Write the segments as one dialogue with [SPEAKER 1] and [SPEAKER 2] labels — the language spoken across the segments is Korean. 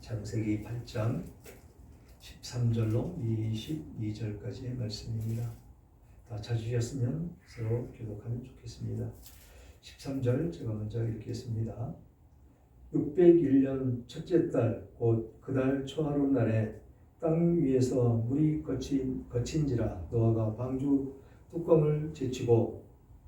[SPEAKER 1] 창세기 8장 13절로 22절까지의 말씀입니다. 다 찾으셨으면 서로 교독하면 좋겠습니다. 13절 제가 먼저 읽겠습니다. 601년 첫째 달 곧 그 달 초하루 날에 땅 위에서 물이 거친지라 노아가 방주 뚜껑을 제치고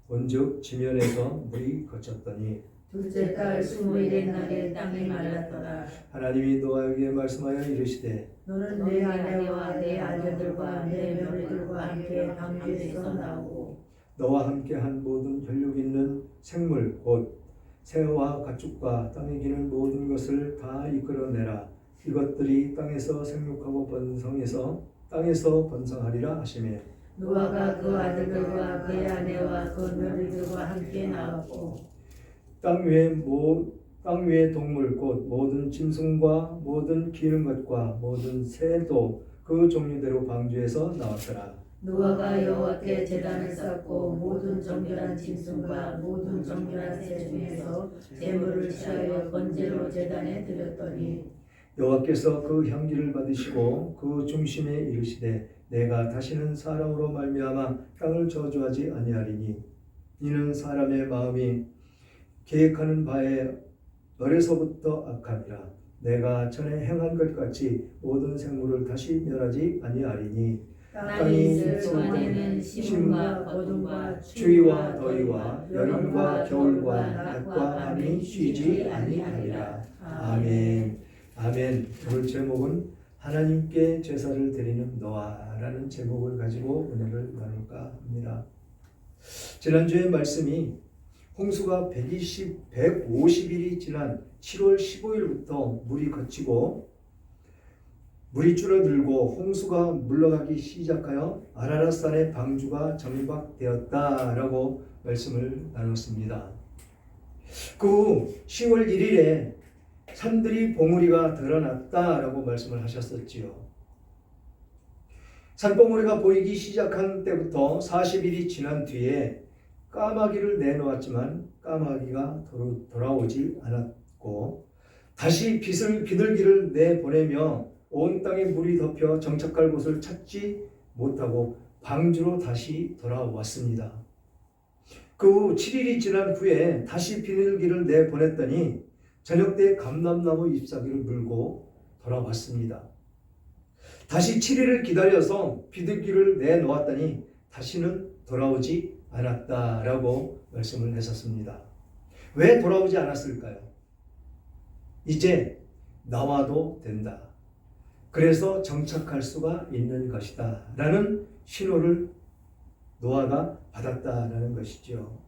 [SPEAKER 1] 본즉 지면에서 물이 거쳤더니
[SPEAKER 2] 둘째 달 20일의 날에 땅이 말랐더라.
[SPEAKER 1] 하나님이 노아에게 말씀하여 이르시되
[SPEAKER 2] 너는 내 아내와 내 아들들과 내 며느리들과 함께 방주에서 나오고
[SPEAKER 1] 너와 함께한 모든 혈육 있는 생물 곧 새와 가축과 땅에 기는 모든 것을 다 이끌어내라. 이것들이 땅에서 생육하고 번성해서 땅에서 번성하리라 하시매
[SPEAKER 2] 노아가 그 아들들과 그의 아내와 그 며느리들과 함께 나왔고
[SPEAKER 1] 땅 위의 동물 곧 모든 짐승과 모든 기는 것과 모든 새도 그 종류대로 방주에서 나왔더라.
[SPEAKER 2] 노아가 여호와께 제단을 쌓고 모든 정결한 짐승과 모든 정결한 새 중에서 제물을 취하여 번제로 제단에 드렸더니
[SPEAKER 1] 여호와께서 그 향기를 받으시고 그 중심에 이르시되 내가 다시는 사람으로 말미암아 땅을 저주하지 아니하리니 이는 사람의 마음이 계획하는 바에 어려서부터 악함이라. 내가 전에 행한 것 같이 모든 생물을 다시 멸하지 아니하리니
[SPEAKER 2] 땅이 있을 동안에는 심음과 거둠과
[SPEAKER 1] 추위와 더위와 여름과 겨울과 낮과 밤이 쉬지 아니하리라. 아멘. 아멘. 오늘 제목은 하나님께 제사를 드리는 노아라는 제목을 가지고 은혜를 나눌까 합니다. 지난주의 말씀이 홍수가 150일이 지난 7월 15일부터 물이 거치고 물이 줄어들고 홍수가 물러가기 시작하여 아라랏산의 방주가 정박되었다라고 말씀을 나눴습니다. 그 후 10월 1일에 산들이 봉우리가 드러났다라고 말씀을 하셨었지요. 산봉우리가 보이기 시작한 때부터 40일이 지난 뒤에 까마귀를 내놓았지만 까마귀가 돌아오지 않았고 다시 비둘기를 내보내며 온 땅에 물이 덮여 정착할 곳을 찾지 못하고 방주로 다시 돌아왔습니다. 그 후 7일이 지난 후에 다시 비둘기를 내보냈더니 저녁 때 감람나무 잎사귀를 물고 돌아왔습니다. 다시 7일을 기다려서 비둘기를 내놓았더니 다시는 돌아오지 않았다라고 말씀을 했었습니다. 왜 돌아오지 않았을까요? 이제 나와도 된다. 그래서 정착할 수가 있는 것이다 라는 신호를 노아가 받았다라는 것이죠.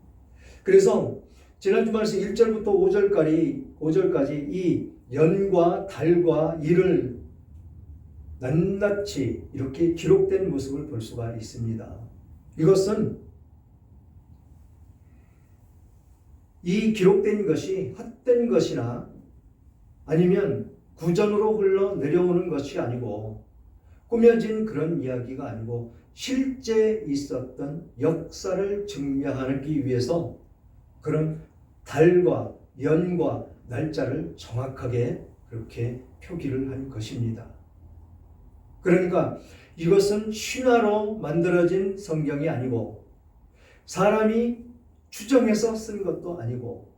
[SPEAKER 1] 그래서 지난주 말씀 1절부터 5절까지 이 연과 달과 일을 낱낱이 이렇게 기록된 모습을 볼 수가 있습니다. 이것은 이 기록된 것이 헛된 것이나 아니면 구전으로 흘러 내려오는 것이 아니고 꾸며진 그런 이야기가 아니고 실제 있었던 역사를 증명하기 위해서 그런 달과 연과 날짜를 정확하게 그렇게 표기를 한 것입니다. 그러니까 이것은 신화로 만들어진 성경이 아니고 사람이 추정해서 쓴 것도 아니고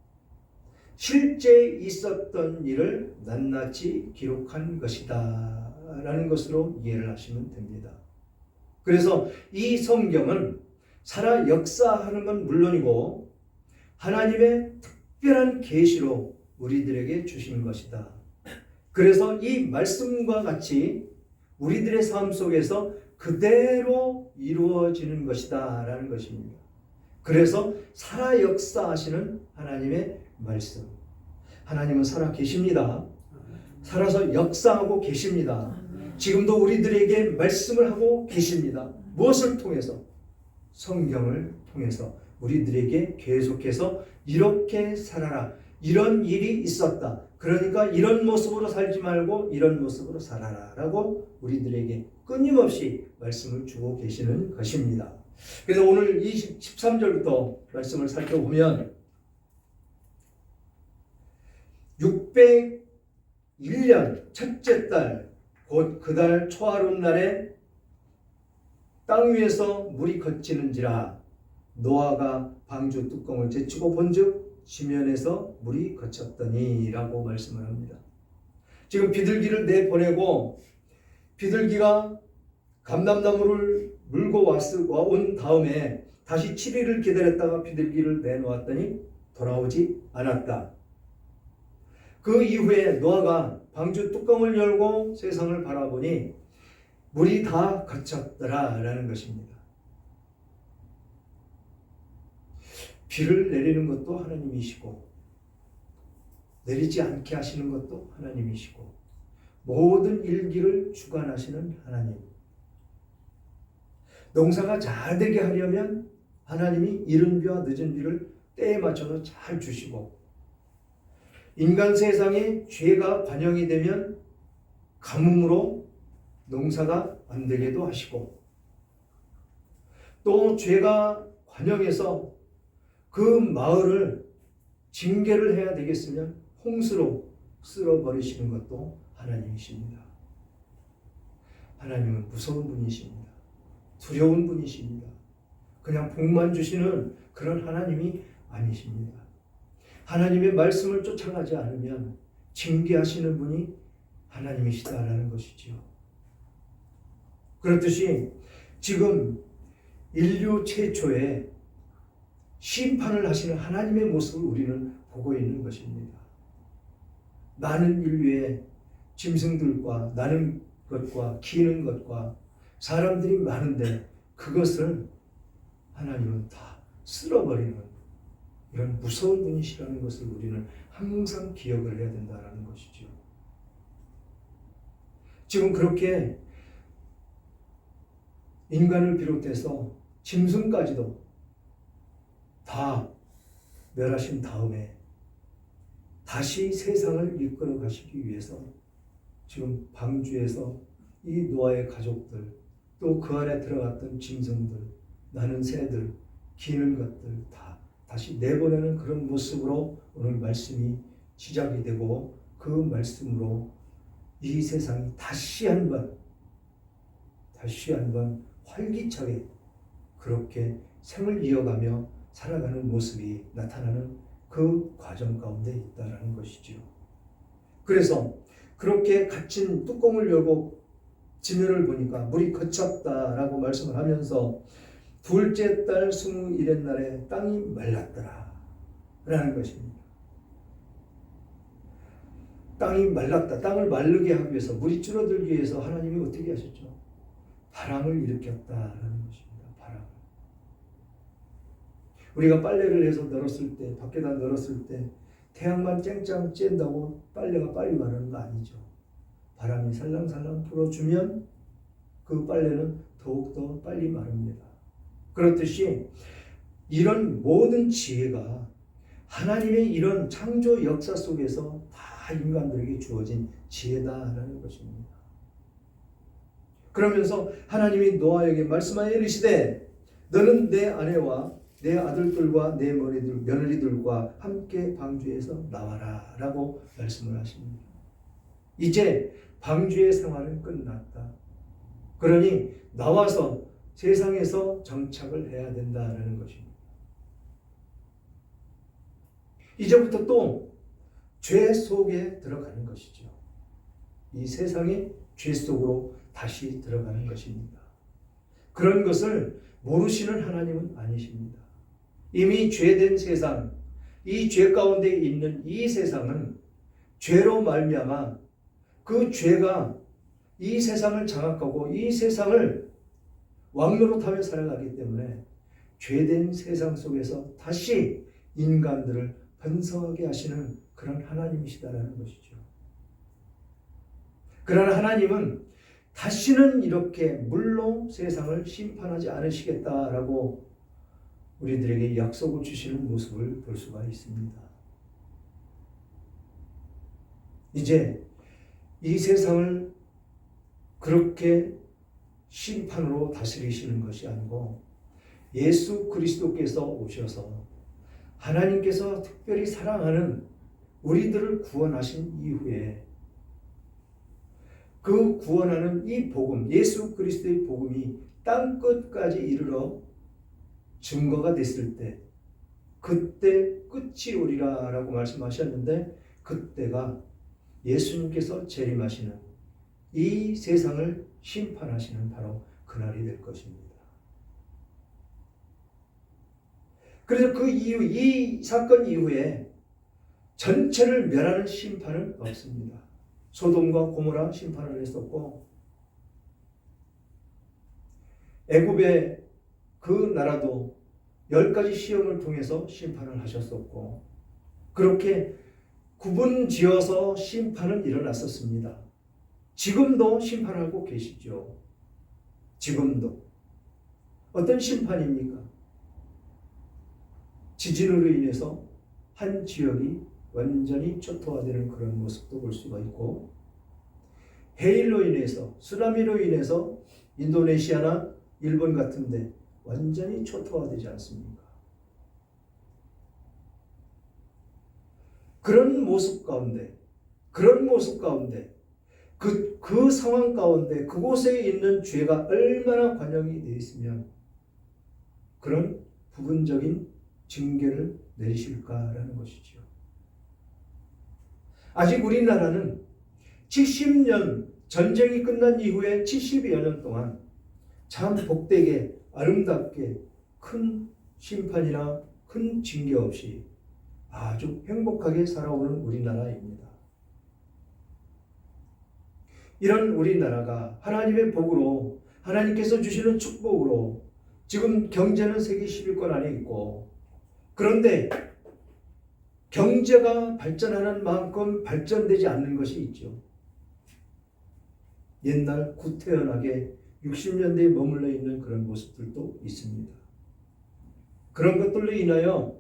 [SPEAKER 1] 실제 있었던 일을 낱낱이 기록한 것이다 라는 것으로 이해를 하시면 됩니다. 그래서 이 성경은 살아 역사하는 건 물론이고 하나님의 특별한 계시로 우리들에게 주신 것이다. 그래서 이 말씀과 같이 우리들의 삶 속에서 그대로 이루어지는 것이다 라는 것입니다. 그래서 살아 역사하시는 하나님의 말씀. 하나님은 살아 계십니다. 살아서 역사하고 계십니다. 지금도 우리들에게 말씀을 하고 계십니다. 무엇을 통해서? 성경을 통해서 우리들에게 계속해서 이렇게 살아라. 이런 일이 있었다. 그러니까 이런 모습으로 살지 말고 이런 모습으로 살아라 라고 우리들에게 끊임없이 말씀을 주고 계시는 것입니다. 그래서 오늘 13절부터 말씀을 살펴보면 601 1년 첫째 달 곧 그 달 초하룻 날에 땅 위에서 물이 거치는지라 노아가 방주 뚜껑을 제치고 본즉 지면에서 물이 거쳤더니 라고 말씀을 합니다. 지금 비둘기를 내보내고 비둘기가 감람나무를 물고 온 다음에 다시 7일을 기다렸다가 비둘기를 내놓았더니 돌아오지 않았다. 그 이후에 노아가 방주 뚜껑을 열고 세상을 바라보니 물이 다 거쳤더라 라는 것입니다. 비를 내리는 것도 하나님이시고 내리지 않게 하시는 것도 하나님이시고 모든 일기를 주관하시는 하나님. 농사가 잘 되게 하려면 하나님이 이른 비와 늦은 비를 때에 맞춰서 잘 주시고 인간 세상에 죄가 관영이 되면 가뭄으로 농사가 안 되게도 하시고 또 죄가 관영해서 그 마을을 징계를 해야 되겠으면 홍수로 쓸어버리시는 것도 하나님이십니다. 하나님은 무서운 분이십니다. 두려운 분이십니다. 그냥 복만 주시는 그런 하나님이 아니십니다. 하나님의 말씀을 쫓아가지 않으면 징계하시는 분이 하나님이시다라는 것이지요. 그렇듯이 지금 인류 최초의 심판을 하시는 하나님의 모습을 우리는 보고 있는 것입니다. 많은 인류의 짐승들과 나는 것과 기는 것과 사람들이 많은데 그것을 하나님은 다 쓸어버리는 이런 무서운 분이시라는 것을 우리는 항상 기억을 해야 된다는 것이죠. 지금 그렇게 인간을 비롯해서 짐승까지도 다 멸하신 다음에 다시 세상을 이끌어 가시기 위해서 지금 방주에서 이 노아의 가족들 또 그 안에 들어갔던 짐승들, 나는 새들, 기는 것들 다 다시 내보내는 그런 모습으로 오늘 말씀이 시작이 되고 그 말씀으로 이 세상이 다시 한번 활기차게 그렇게 생을 이어가며 살아가는 모습이 나타나는 그 과정 가운데 있다는 것이지요. 그래서 그렇게 갇힌 뚜껑을 열고 지면을 보니까 물이 거쳤다라고 말씀을 하면서 둘째 달 21의 날에 땅이 말랐더라 라는 것입니다. 땅이 말랐다. 땅을 마르게 하기 위해서 물이 줄어들기 위해서 하나님이 어떻게 하셨죠? 바람을 일으켰다라는 것입니다. 바람. 우리가 빨래를 해서 널었을 때 밖에다 널었을 때 태양만 쨍쨍 쬐다고 빨래가 빨리 마르는 거 아니죠. 바람이 살랑살랑 불어주면 그 빨래는 더욱더 빨리 마릅니다. 그렇듯이 이런 모든 지혜가 하나님의 이런 창조 역사 속에서 다 인간들에게 주어진 지혜다라는 것입니다. 그러면서 하나님이 노아에게 말씀하여 이르시되 너는 내 아내와 내 아들들과 내 며느리들과 함께 방주에서 나와라 라고 말씀을 하십니다. 이제 방주의 생활은 끝났다. 그러니 나와서 세상에서 정착을 해야 된다는 것입니다. 이제부터 또 죄 속에 들어가는 것이죠. 이 세상의 죄 속으로 다시 들어가는 것입니다. 그런 것을 모르시는 하나님은 아니십니다. 이미 죄된 세상, 이 죄 가운데 있는 이 세상은 죄로 말미암아 그 죄가 이 세상을 장악하고 이 세상을 왕노릇하며 살아가기 때문에 죄된 세상 속에서 다시 인간들을 번성하게 하시는 그런 하나님이시다라는 것이죠. 그러나 하나님은 다시는 이렇게 물로 세상을 심판하지 않으시겠다라고 우리들에게 약속을 주시는 모습을 볼 수가 있습니다. 이제 이 세상을 그렇게 심판으로 다스리시는 것이 아니고 예수 그리스도께서 오셔서 하나님께서 특별히 사랑하는 우리들을 구원하신 이후에 그 구원하는 이 복음, 예수 그리스도의 복음이 땅 끝까지 이르러 증거가 됐을 때 그때 끝이 오리라 라고 말씀하셨는데, 그때가 예수님께서 재림하시는, 이 세상을 심판하시는 바로 그날이 될 것입니다. 그래서 그 이후, 이 사건 이후에 전체를 멸하는 심판은 없습니다. 소돔과 고모라 심판을 했었고, 애굽의 그 나라도 10가지 시험을 통해서 심판을 하셨었고, 그렇게 구분 지어서 심판은 일어났었습니다. 지금도 심판하고 계시죠. 지금도. 어떤 심판입니까? 지진으로 인해서 한 지역이 완전히 초토화되는 그런 모습도 볼 수가 있고, 해일로 인해서, 쓰나미로 인해서 인도네시아나 일본 같은데 완전히 초토화되지 않습니까? 그런 모습 가운데 그 상황 가운데 그곳에 있는 죄가 얼마나 관영이 되어 있으면 그런 부분적인 징계를 내리실까라는 것이죠. 아직 우리나라는 70년 전쟁이 끝난 이후에 70여 년 동안 참 복되게 아름답게 큰 심판이나 큰 징계 없이 아주 행복하게 살아오는 우리나라입니다. 이런 우리나라가 하나님의 복으로, 하나님께서 주시는 축복으로 지금 경제는 세계 10위권 안에 있고, 그런데 경제가 발전하는 만큼 발전되지 않는 것이 있죠. 옛날 구태연하게 60년대에 머물러 있는 그런 모습들도 있습니다. 그런 것들로 인하여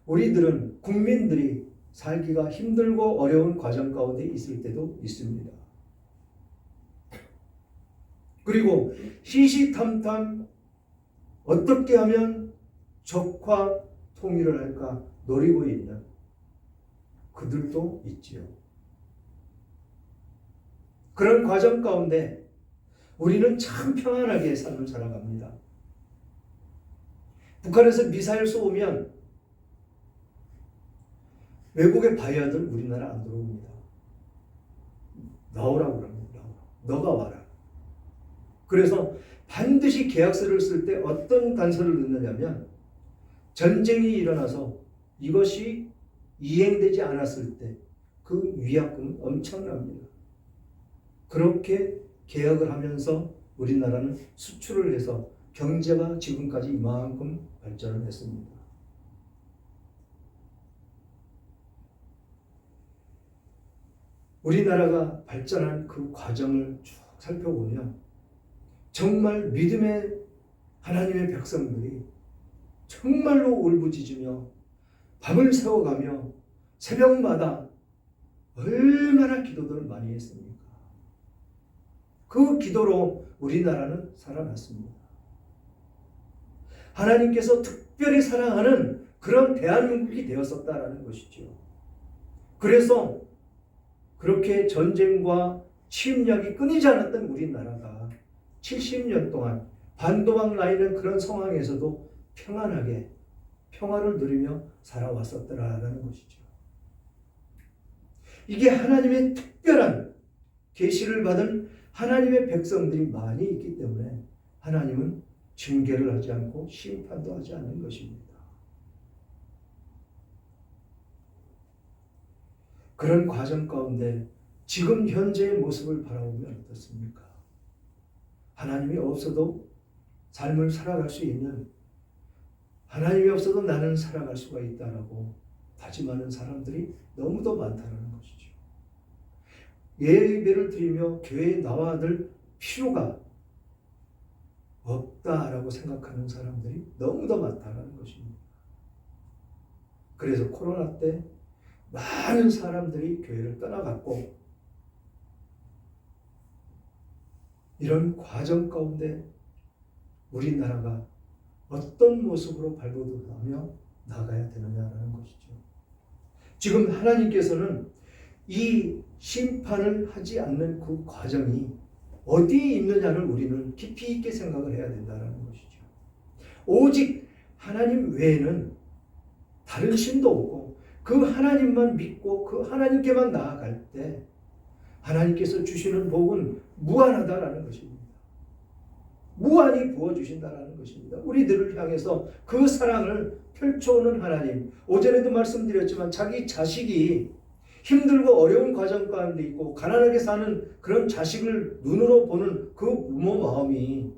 [SPEAKER 1] 우리들은, 국민들이 살기가 힘들고 어려운 과정 가운데 있을 때도 있습니다. 그리고 시시탐탐 어떻게 하면 적화 통일을 할까 노리고 있는 그들도 있지요. 그런 과정 가운데 우리는 참 평안하게 삶을 살아갑니다. 북한에서 미사일 쏘면 외국의 바이어들 우리나라 안 들어옵니다. 나오라고 그럽니다. 너가 와라. 그래서 반드시 계약서를 쓸 때 어떤 단서를 넣느냐면, 전쟁이 일어나서 이것이 이행되지 않았을 때 그 위약금은 엄청납니다. 그렇게 계약을 하면서 우리나라는 수출을 해서 경제가 지금까지 이만큼 발전을 했습니다. 우리나라가 발전한 그 과정을 쭉 살펴보면 정말 믿음의 하나님의 백성들이 정말로 울부짖으며 밤을 새워가며 새벽마다 얼마나 기도들을 많이 했습니까? 그 기도로 우리나라는 살아났습니다. 하나님께서 특별히 사랑하는 그런 대한민국이 되었었다라는 것이죠. 그래서 그렇게 전쟁과 침략이 끊이지 않았던 우리나라가 70년 동안 반도막 라인은 그런 상황에서도 평안하게 평화를 누리며 살아왔었더라라는 것이죠. 이게 하나님의 특별한 계시를 받은 하나님의 백성들이 많이 있기 때문에 하나님은 징계를 하지 않고 심판도 하지 않는 것입니다. 그런 과정 가운데 지금 현재의 모습을 바라보면 어떻습니까? 하나님이 없어도 삶을 살아갈 수 있는, 하나님이 없어도 나는 살아갈 수가 있다라고 다짐하는 사람들이 너무도 많다는 것이죠. 예배를 드리며 교회에 나와야 될 필요가 없다라고 생각하는 사람들이 너무도 많다는 것입니다. 그래서 코로나 때 많은 사람들이 교회를 떠나갔고, 이런 과정 가운데 우리나라가 어떤 모습으로 발돋움하며 나가야 되느냐라는 것이죠. 지금 하나님께서는 이 심판을 하지 않는 그 과정이 어디에 있느냐를 우리는 깊이 있게 생각을 해야 된다는 것이죠. 오직 하나님 외에는 다른 신도 없고 그 하나님만 믿고 그 하나님께만 나아갈 때 하나님께서 주시는 복은 무한하다라는 것입니다. 무한히 부어주신다라는 것입니다. 우리들을 향해서 그 사랑을 펼쳐오는 하나님. 어제도 말씀드렸지만 자기 자식이 힘들고 어려운 과정 가운데 있고 가난하게 사는 그런 자식을 눈으로 보는 그 부모 마음이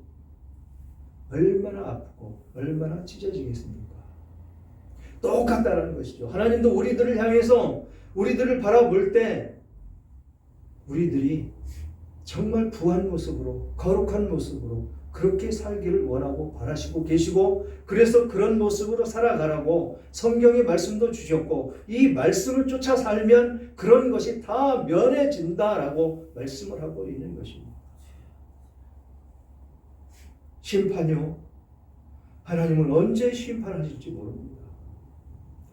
[SPEAKER 1] 얼마나 아프고 얼마나 찢어지겠습니까? 똑같다라는 것이죠. 하나님도 우리들을 향해서 우리들을 바라볼 때 우리들이 정말 부한 모습으로 거룩한 모습으로 그렇게 살기를 원하고 바라시고 계시고 그래서 그런 모습으로 살아가라고 성경의 말씀도 주셨고 이 말씀을 쫓아 살면 그런 것이 다 면해진다라고 말씀을 하고 있는 것입니다. 심판이요. 하나님은 언제 심판하실지 모릅니다.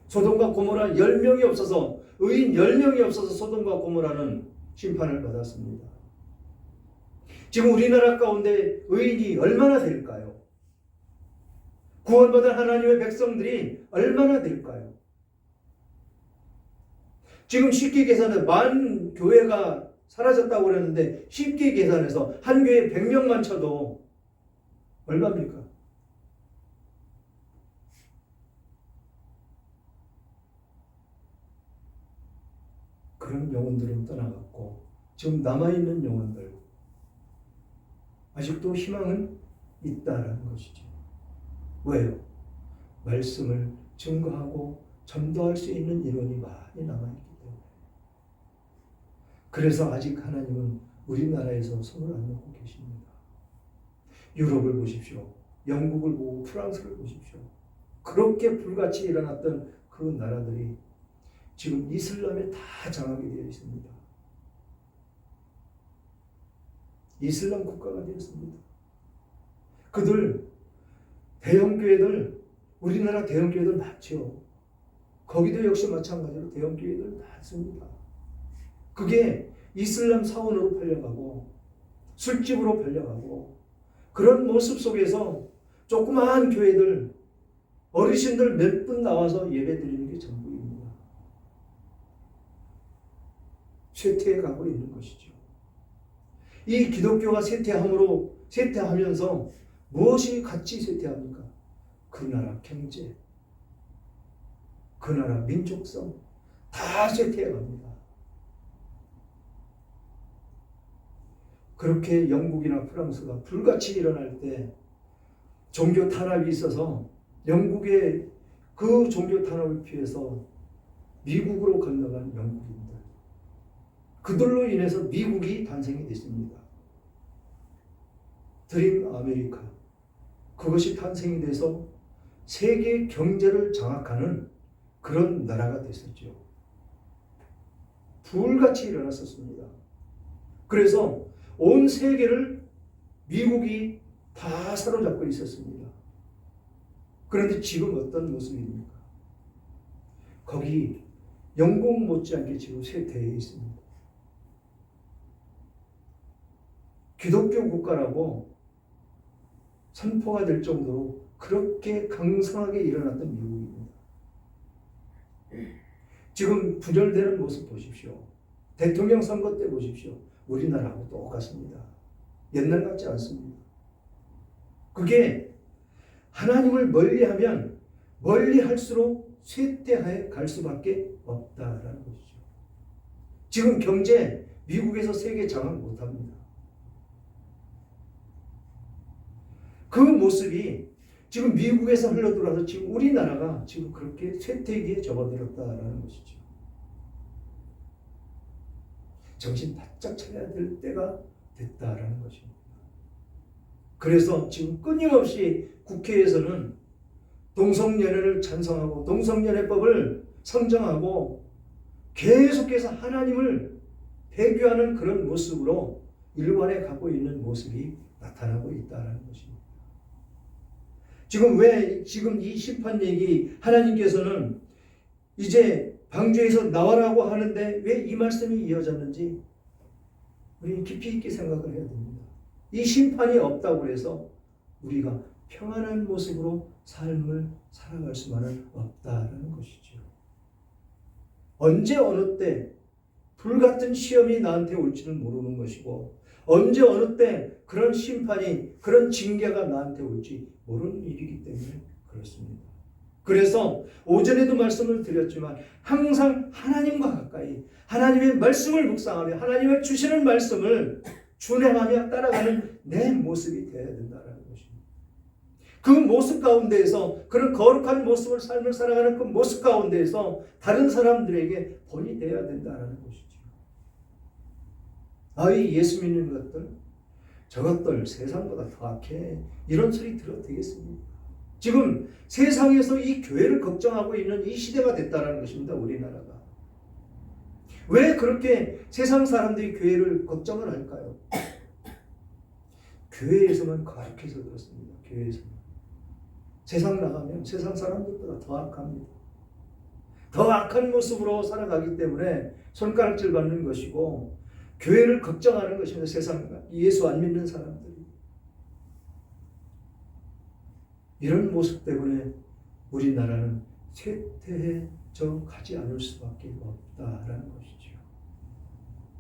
[SPEAKER 1] 소돔과 고모라 10명이 없어서 의인 10명이 없어서 소돔과 고모라는 심판을 받았습니다. 지금 우리나라 가운데 의인이 얼마나 될까요? 구원받은 하나님의 백성들이 얼마나 될까요? 지금 쉽게 계산해 만 교회가 사라졌다고 그러는데 쉽게 계산해서 한 교회에 100명만 쳐도 얼마입니까? 그런 영혼들은 떠나갔고 지금 남아있는 영혼들 아직도 희망은 있다라는 것이죠. 왜요? 말씀을 증거하고 전도할 수 있는 인원이 많이 남아있기 때문에. 그래서 아직 하나님은 우리나라에서 손을 안 놓고 계십니다. 유럽을 보십시오. 영국을 보고 프랑스를 보십시오. 그렇게 불같이 일어났던 그 나라들이 지금 이슬람에 다 장악이 되어 있습니다. 이슬람 국가가 되었습니다. 그들 대형교회들 우리나라 대형교회들 많죠. 거기도 역시 마찬가지로 대형교회들 많습니다. 그게 이슬람 사원으로 팔려가고 술집으로 팔려가고 그런 모습 속에서 조그마한 교회들 어르신들 몇 분 나와서 예배 드리는 게 전부입니다. 쇠퇴해가고 있는 것이죠. 이 기독교가 쇠퇴하면서 무엇이 같이 쇠퇴합니까? 그 나라 경제, 그 나라 민족성 다 쇠퇴해갑니다. 그렇게 영국이나 프랑스가 불같이 일어날 때 종교 탄압이 있어서 영국의 그 종교 탄압을 피해서 미국으로 건너간 영국인들 그들로 인해서 미국이 탄생이 됐습니다. 드림 아메리카 그것이 탄생이 돼서 세계 경제를 장악하는 그런 나라가 됐었죠. 불같이 일어났었습니다. 그래서 온 세계를 미국이 다 사로잡고 있었습니다. 그런데 지금 어떤 모습입니까? 거기 영국 못지않게 지금 쇠퇴해 있습니다. 기독교 국가라고 선포가 될 정도로 그렇게 강성하게 일어났던 미국입니다. 지금 분열되는 모습 보십시오. 대통령 선거 때 보십시오. 우리나라하고 똑같습니다. 옛날 같지 않습니다. 그게 하나님을 멀리하면 멀리할수록 쇠퇴해 갈 수밖에 없다라는 것이죠. 지금 경제 미국에서 세계 장악 못합니다. 그 모습이 지금 미국에서 흘러들어와서 지금 우리나라가 지금 그렇게 쇠퇴기에 접어들었다라는 것이죠. 정신 바짝 차려야 될 때가 됐다라는 것입니다. 그래서 지금 끊임없이 국회에서는 동성연애를 찬성하고 동성연애법을 성정하고 계속해서 하나님을 배교하는 그런 모습으로 일관해 가고 있는 모습이 나타나고 있다는 것입니다. 지금 왜 지금 이 심판 얘기 하나님께서는 이제 방주에서 나와라고 하는데 왜 이 말씀이 이어졌는지 우리는 깊이 있게 생각을 해야 됩니다. 이 심판이 없다고 해서 우리가 평안한 모습으로 삶을 살아갈 수만은 없다라는 것이죠. 언제 어느 때 불같은 시험이 나한테 올지는 모르는 것이고 언제 어느 때 그런 심판이 그런 징계가 나한테 올지 모르는 일이기 때문에 그렇습니다. 그래서 오전에도 말씀을 드렸지만 항상 하나님과 가까이 하나님의 말씀을 묵상하며 하나님의 주시는 말씀을 준행하며 따라가는 내 모습이 되어야 된다는 것입니다. 그 모습 가운데에서 그런 거룩한 모습을 삶을 살아가는 그 모습 가운데에서 다른 사람들에게 본이 되어야 된다는 것이죠. 아이 예수 믿는 것들 저것들 세상보다 더 악해 이런 소리 들어도 되겠습니까? 지금 세상에서 이 교회를 걱정하고 있는 이 시대가 됐다는 것입니다. 우리나라가. 왜 그렇게 세상 사람들이 교회를 걱정을 할까요? 교회에서만 거룩해서 그렇습니다. 교회에서만. 세상 나가면 세상 사람들보다 더 악합니다. 더 악한 모습으로 살아가기 때문에 손가락질 받는 것이고 교회를 걱정하는 것입니다. 세상 예수 안 믿는 사람들이. 이런 모습 때문에 우리나라는 쇠퇴해져 가지 않을 수밖에 없다라는 것이죠.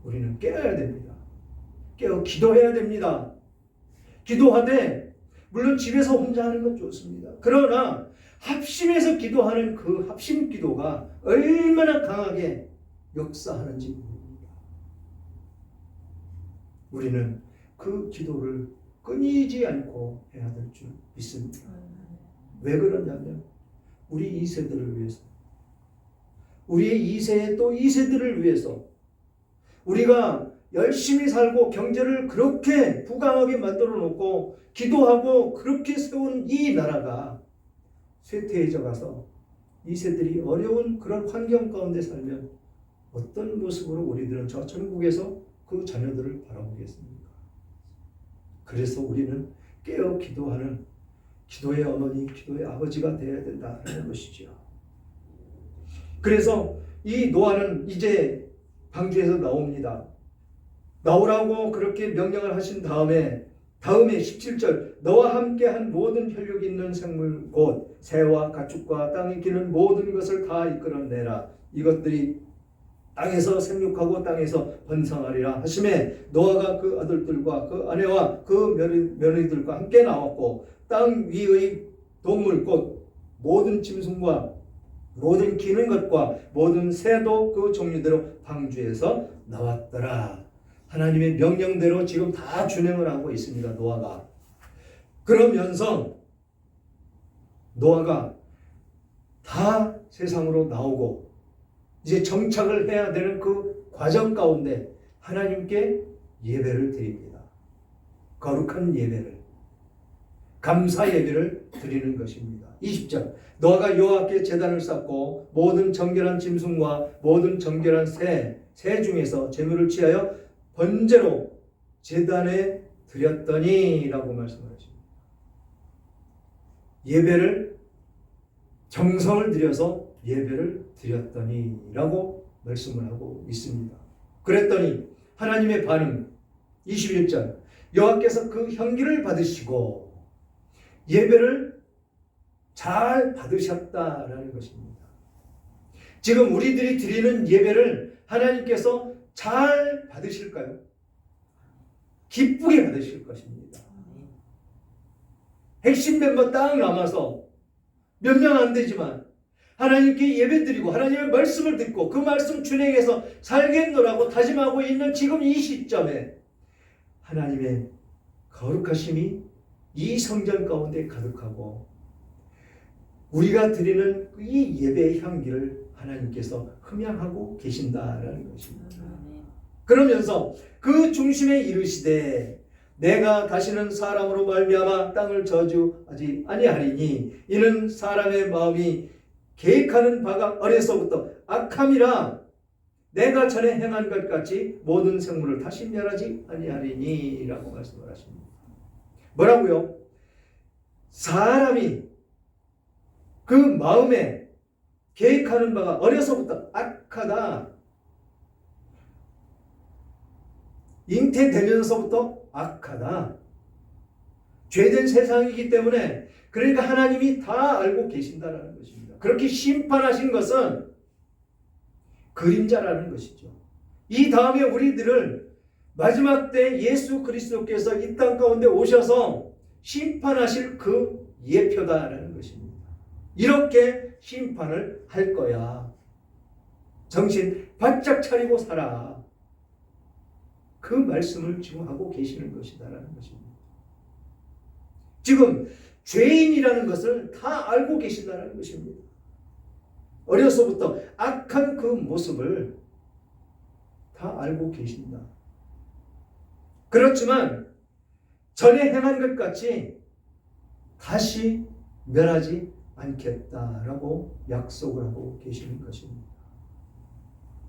[SPEAKER 1] 우리는 깨어야 됩니다. 깨어 기도해야 됩니다. 기도하되 물론 집에서 혼자 하는 건 좋습니다. 그러나 합심해서 기도하는 그 합심 기도가 얼마나 강하게 역사하는지 모릅니다. 우리는 그 기도를 끊이지 않고 해야 될 줄 믿습니다. 왜 그러냐면 우리 2세들을 위해서 우리의 2세 또 2세들을 위해서 우리가 열심히 살고 경제를 그렇게 부강하게 만들어 놓고 기도하고 그렇게 세운 이 나라가 쇠퇴해져 가서 2세들이 어려운 그런 환경 가운데 살면 어떤 모습으로 우리들은 저 천국에서 그 자녀들을 바라보겠습니까? 그래서 우리는 깨어 기도하는 기도의 어머니, 기도의 아버지가 되어야 된다는 것이죠. 그래서 이 노아는 이제 방주에서 나옵니다. 나오라고 그렇게 명령을 하신 다음에 17절 너와 함께한 모든 혈육 있는 생물 곧 새와 가축과 땅에 기는 모든 것을 다 이끌어내라. 이것들이 땅에서 생육하고 땅에서 번성하리라 하심에 노아가 그 아들들과 그 아내와 그 며느리들과 함께 나왔고 땅 위의 동물 곧 모든 짐승과 모든 기는 것과 모든 새도 그 종류대로 방주에서 나왔더라. 하나님의 명령대로 지금 다 준행을 하고 있습니다. 노아가. 그러면서 노아가 다 세상으로 나오고 이제 정착을 해야 되는 그 과정 가운데 하나님께 예배를 드립니다. 거룩한 예배를, 감사 예배를 드리는 것입니다. 20절 노아가 여호와께 제단을 쌓고 모든 정결한 짐승과 모든 정결한 새 중에서 제물을 취하여 번제로 제단에 드렸더니 라고 말씀을 하십니다. 예배를 정성을 들여서 예배를 드렸더니 라고 말씀을 하고 있습니다. 그랬더니 하나님의 반응 21절 여호와께서 그 향기를 받으시고 예배를 잘 받으셨다라는 것입니다. 지금 우리들이 드리는 예배를 하나님께서 잘 받으실까요? 기쁘게 받으실 것입니다. 핵심 멤버 딱 남아서 몇 명 안 되지만 하나님께 예배드리고 하나님의 말씀을 듣고 그 말씀 준행해서 살겠노라고 다짐하고 있는 지금 이 시점에 하나님의 거룩하심이 이 성전 가운데 가득하고 우리가 드리는 이 예배의 향기를 하나님께서 흠양하고 계신다라는 것입니다. 그러면서 그 중심에 이르시되 내가 다시는 사람으로 말미암아 땅을 저주하지 아니하리니 이는 사람의 마음이 계획하는 바가 어려서부터 악함이라 내가 전에 행한 것 같이 모든 생물을 다시 멸하지 아니하리니 라고 말씀을 하십니다. 뭐라고요? 사람이 그 마음에 계획하는 바가 어려서부터 악하다. 잉태되면서부터 악하다. 죄된 세상이기 때문에 그러니까 하나님이 다 알고 계신다라는 것입니다. 그렇게 심판하신 것은 그림자라는 것이죠. 이 다음에 우리들을 마지막 때 예수 그리스도께서 이 땅 가운데 오셔서 심판하실 그 예표다라는 것입니다. 이렇게 심판을 할 거야. 정신 바짝 차리고 살아. 그 말씀을 지금 하고 계시는 것이다라는 것입니다. 지금 죄인이라는 것을 다 알고 계신다는 것입니다. 어려서부터 악한 그 모습을 다 알고 계신다. 그렇지만 전에 행한 것 같이 다시 멸하지 않겠다라고 약속을 하고 계시는 것입니다.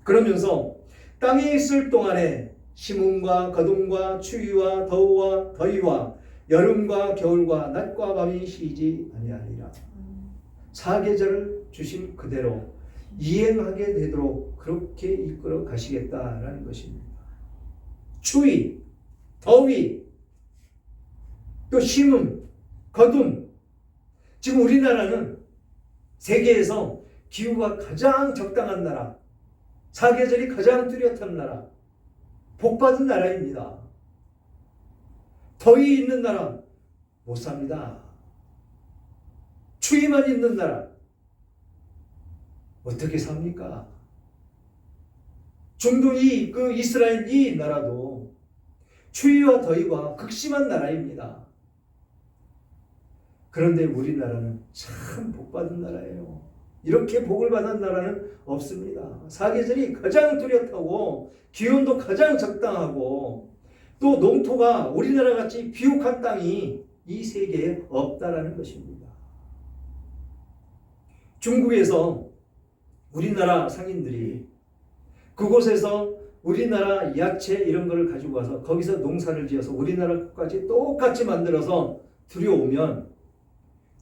[SPEAKER 1] 그러면서 땅에 있을 동안에 심음과 거둠과 추위와 더우와 더위와 여름과 겨울과 낮과 밤이 쉬지 아니하리라. 사계절을 주신 그대로 이행하게 되도록 그렇게 이끌어 가시겠다라는 것입니다. 추위, 더위, 또 심음, 거둠. 지금 우리나라는 세계에서 기후가 가장 적당한 나라, 사계절이 가장 뚜렷한 나라, 복받은 나라입니다. 더위 있는 나라 못 삽니다. 추위만 있는 나라 어떻게 삽니까? 중동 그 이스라엘 이 나라도 추위와 더위가 극심한 나라입니다. 그런데 우리나라는 참 복받은 나라예요. 이렇게 복을 받은 나라는 없습니다. 사계절이 가장 뚜렷하고 기온도 가장 적당하고 또 농토가 우리나라 같이 비옥한 땅이 이 세계에 없다라는 것입니다. 중국에서 우리나라 상인들이 그곳에서 우리나라 야채 이런 거를 가지고 와서 거기서 농사를 지어서 우리나라 것까지 똑같이 만들어서 들여오면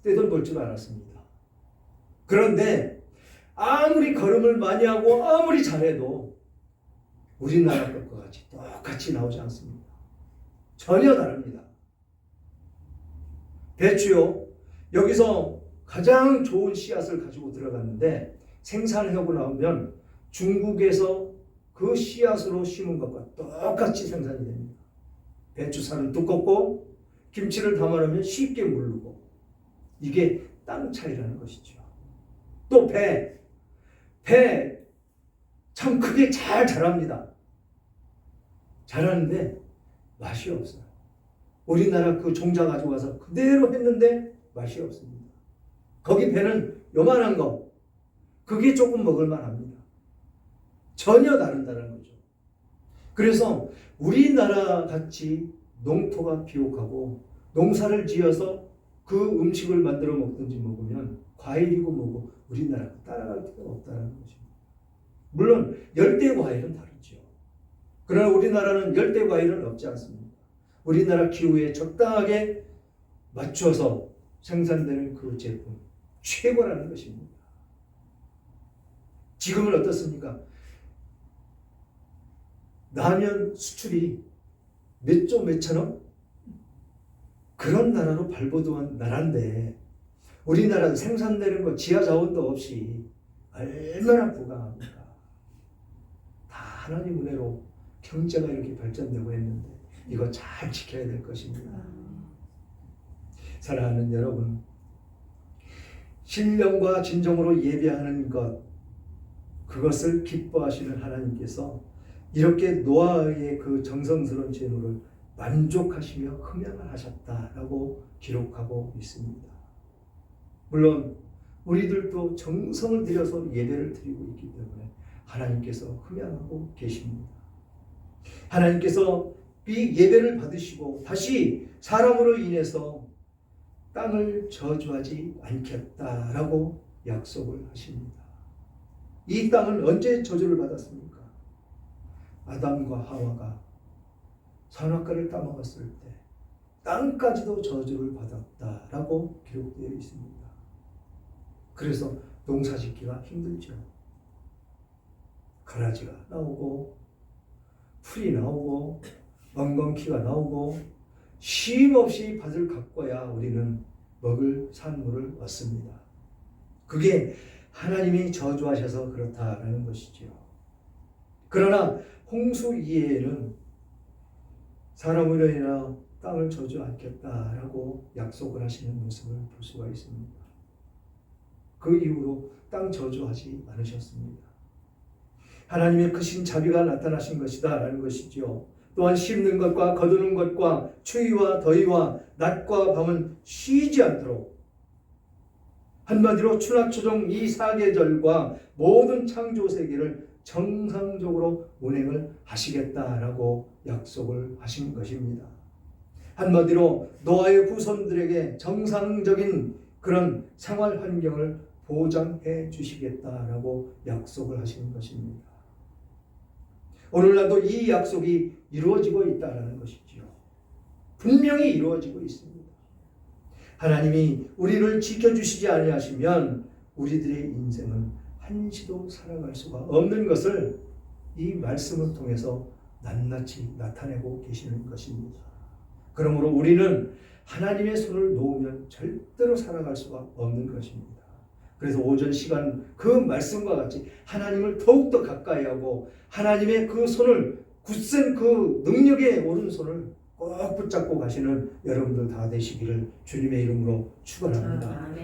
[SPEAKER 1] 떼돈 벌 줄 알았습니다. 그런데 아무리 걸음을 많이 하고 아무리 잘해도 우리나라 것과 같이 똑같이 나오지 않습니다. 전혀 다릅니다. 배추요. 여기서 가장 좋은 씨앗을 가지고 들어갔는데 생산하고 나오면 중국에서 그 씨앗으로 심은 것과 똑같이 생산이 됩니다. 배추살은 두껍고 김치를 담아놓으면 쉽게 물르고 이게 땅 차이라는 것이죠. 또 배 참 크게 잘 자랍니다. 자라는데 맛이 없어요. 우리나라 그 종자 가지고 와서 그대로 했는데 맛이 없습니다. 거기 배는 요만한 거 그게 조금 먹을만 합니다. 전혀 다른다는 거죠. 그래서 우리나라 같이 농토가 비옥하고 농사를 지어서 그 음식을 만들어 먹든지 먹으면 과일이고 뭐고 우리나라가 따라갈 필요가 없다는 것입니다. 물론 열대 과일은 다르죠. 그러나 우리나라는 열대 과일은 없지 않습니다. 우리나라 기후에 적당하게 맞춰서 생산되는 그 제품 최고라는 것입니다. 지금은 어떻습니까? 라면 수출이 몇 조 몇천억? 그런 나라로 발돋움한 나라인데 우리나라는 생산되는 거 지하 자원도 없이 얼마나 부강합니까? 다 하나님 은혜로 경제가 이렇게 발전되고 했는데 이거 잘 지켜야 될 것입니다. 사랑하는 여러분, 신령과 진정으로 예배하는 것, 그것을 기뻐하시는 하나님께서 이렇게 노아의 그 정성스러운 제물을 만족하시며 흠양을 하셨다라고 기록하고 있습니다. 물론 우리들도 정성을 들여서 예배를 드리고 있기 때문에 하나님께서 흠양하고 계십니다. 하나님께서 이 예배를 받으시고 다시 사람으로 인해서 땅을 저주하지 않겠다라고 약속을 하십니다. 이 땅은 언제 저주를 받았습니까? 아담과 하와가 선악과를 따먹었을 때 땅까지도 저주를 받았다라고 기록되어 있습니다. 그래서 농사짓기가 힘들죠. 가라지가 나오고 풀이 나오고 엉겅퀴가 나오고 쉼없이 밭을 가꿔야 우리는 먹을 산물을 얻습니다. 그게 하나님이 저주하셔서 그렇다라는 것이지요. 그러나 홍수 이후에는 사람으로 인하여 땅을 저주 않겠다라고 약속을 하시는 모습을 볼 수가 있습니다. 그 이후로 땅 저주하지 않으셨습니다. 하나님의 크신 자비가 나타나신 것이다 라는 것이지요. 또한 심는 것과 거두는 것과 추위와 더위와 낮과 밤은 쉬지 않도록, 한마디로 추나추종 이 사계절과 모든 창조 세계를 정상적으로 운행을 하시겠다라고 약속을 하신 것입니다. 한마디로 노아의 후손들에게 정상적인 그런 생활 환경을 보장해 주시겠다라고 약속을 하신 것입니다. 오늘날도 이 약속이 이루어지고 있다는 것이지요. 분명히 이루어지고 있습니다. 하나님이 우리를 지켜주시지 아니하시면 우리들의 인생은 한시도 살아갈 수가 없는 것을 이 말씀을 통해서 낱낱이 나타내고 계시는 것입니다. 그러므로 우리는 하나님의 손을 놓으면 절대로 살아갈 수가 없는 것입니다. 그래서 오전 시간 그 말씀과 같이 하나님을 더욱더 가까이 하고 하나님의 그 손을, 굳센 그 능력의 오른손을 꼭 붙잡고 가시는 여러분들 다 되시기를 주님의 이름으로 축원합니다.